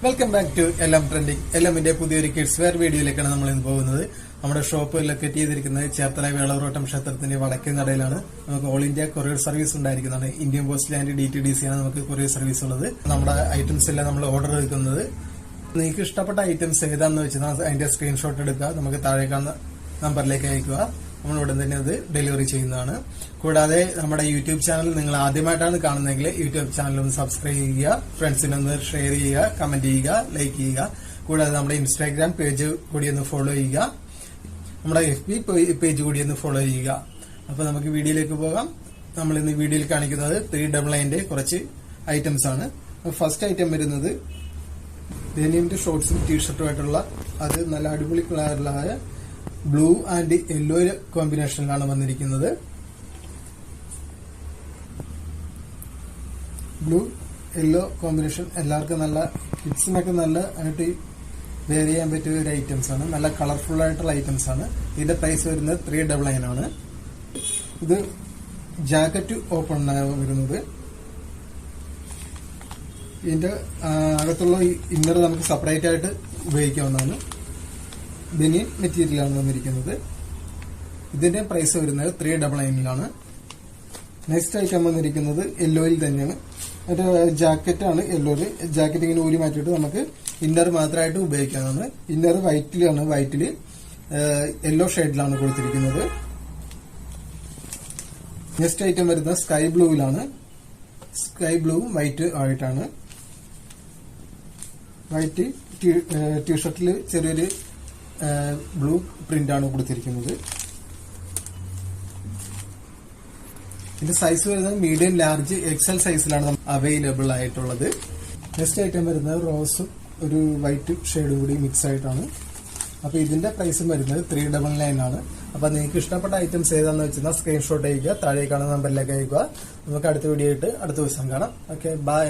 Welcome back to എല്ലാം trending. എല്ലാമിന്റെ പുതിയൊരു kids wear വീഡിയോയിലേക്കാണ് നമ്മൾ ഇന്ന് പോകുന്നത്. നമ്മുടെ ഷോപ്പ് ലൊക്കേറ്റ് ചെയ്തിരിക്കുന്നത് ചേർത്തല വേളവറോട്ടം ക്ഷേത്രത്തിന്റെ വടക്കേ നടയിലാണ്. നമുക്ക് ഓൾ ഇന്ത്യ കൊറിയർ സർവീസ് ഉണ്ടായിരിക്കുന്നതാണ്. ഇന്ത്യൻ പോസ്റ്റ് ആൻഡ് DTDC ആണ് നമുക്ക് കൊറിയർ സർവീസ് ഉള്ളത്. നമ്മുടെ ഐറ്റംസ് എല്ലാം നമ്മൾ ഓർഡർ എടുക്കുന്നത്. നിങ്ങൾക്ക് ഇഷ്ടപ്പെട്ട ഐറ്റംസ് ഏതാണെന്ന് വെച്ചാൽ അതിന്റെ സ്ക്രീൻഷോട്ട് എടുക്കുക, നമുക്ക് താഴെ കാണുന്ന നമ്പറിലേക്ക് അയക്കുക. നമ്മൾ ഉടൻ തന്നെ അത് ഡെലിവറി ചെയ്യുന്നതാണ്. കൂടാതെ നമ്മുടെ യൂട്യൂബ് ചാനൽ നിങ്ങൾ ആദ്യമായിട്ടാണ് കാണുന്നതെങ്കിൽ യൂട്യൂബ് ചാനൽ ഒന്ന് സബ്സ്ക്രൈബ് ചെയ്യുക, ഫ്രണ്ട്സിനൊന്ന് ഷെയർ ചെയ്യുക, കമന്റ് ചെയ്യുക, ലൈക്ക് ചെയ്യുക. കൂടാതെ നമ്മുടെ ഇൻസ്റ്റാഗ്രാം പേജ് കൂടി ഒന്ന് ഫോളോ ചെയ്യുക, നമ്മുടെ FB പേജ് കൂടി ഒന്ന് ഫോളോ ചെയ്യുക. അപ്പൊ നമുക്ക് വീഡിയോയിലേക്ക് പോകാം. നമ്മൾ ഇന്ന് വീഡിയോയിൽ കാണിക്കുന്നത് 399 കുറച്ച് ഐറ്റംസ് ആണ്. ഫസ്റ്റ് ഐറ്റം വരുന്നത് ഡെനിമിന്റെ ഷോർട്സും ടീഷർട്ടുമായിട്ടുള്ള അത് നല്ല അടിപൊളി കളറിലായ ബ്ലൂ ആൻഡ് യെല്ലോ കോമ്പിനേഷനിലാണ് വന്നിരിക്കുന്നത്. ബ്ലൂ യെല്ലോ കോമ്പിനേഷൻ എല്ലാവർക്കും നല്ല കിഡ്സിനൊക്കെ നല്ല ആയിട്ട് വെയർ ചെയ്യാൻ പറ്റിയ ഒരു ഐറ്റംസ് ആണ്. നല്ല കളർഫുൾ ആയിട്ടുള്ള ഐറ്റംസ് ആണ്. ഇതിന്റെ പ്രൈസ് വരുന്നത് 399 ആണ്. ഇത് ജാക്കറ്റ് ഓപ്പൺ വരുന്നത്. ഇതിന്റെ അകത്തുള്ള ഇന്നർ നമുക്ക് സെപ്പറേറ്റ് ആയിട്ട് ഉപയോഗിക്കാവുന്നതാണ്. ബനിയൻ മെറ്റീരിയലാണ് വന്നിരിക്കുന്നത്. ഇതിന്റെ പ്രൈസ് വരുന്നത് 399 നെക്സ്റ്റ് ഐറ്റം വന്നിരിക്കുന്നത് യെല്ലോയിൽ തന്നെയാണ്. ഒരു ജാക്കറ്റാണ് യെല്ലോയില്. ജാക്കറ്റ് ഇങ്ങനെ ഊരി മാറ്റിയിട്ട് നമുക്ക് ഇന്നർ മാത്രമായിട്ട് ഉപയോഗിക്കാവുന്നതാണ്. ഇന്നർ വൈറ്റിലാണ്. വൈറ്റില് യെല്ലോ ഷെയ്ഡിലാണ് കൊടുത്തിരിക്കുന്നത്. നെക്സ്റ്റ് ഐറ്റം വരുന്നത് സ്കൈ ബ്ലൂവിലാണ്. സ്കൈ ബ്ലൂവും വൈറ്റ് ആയിട്ടാണ്. വൈറ്റ് ടീഷർട്ടിൽ ചെറിയൊരു ബ്ലൂ പ്രിന്റ് ആണ് കൊടുത്തിരിക്കുന്നത്. ഇതിന്റെ സൈസ് വരുന്നത് മീഡിയം, ലാർജ്, XL സൈസിലാണ് അവൈലബിൾ ആയിട്ടുള്ളത്. നെക്സ്റ്റ് ഐറ്റം വരുന്നത് റോസും ഒരു വൈറ്റ് ഷെയ്ഡും കൂടി മിക്സ് ആയിട്ടാണ്. അപ്പൊ ഇതിന്റെ പ്രൈസും വരുന്നത് 399 ആണ്. അപ്പൊ നിങ്ങൾക്ക് ഇഷ്ടപ്പെട്ട ഐറ്റംസ് ഏതാണെന്ന് വെച്ചാൽ സ്ക്രീൻഷോട്ട് അയക്കുക, താഴെ കാണുന്ന നമ്പറിലേക്ക് അയക്കുക. നമുക്ക് അടുത്ത വീഡിയോ ആയിട്ട് അടുത്ത ദിവസം കാണാം. Okay, by.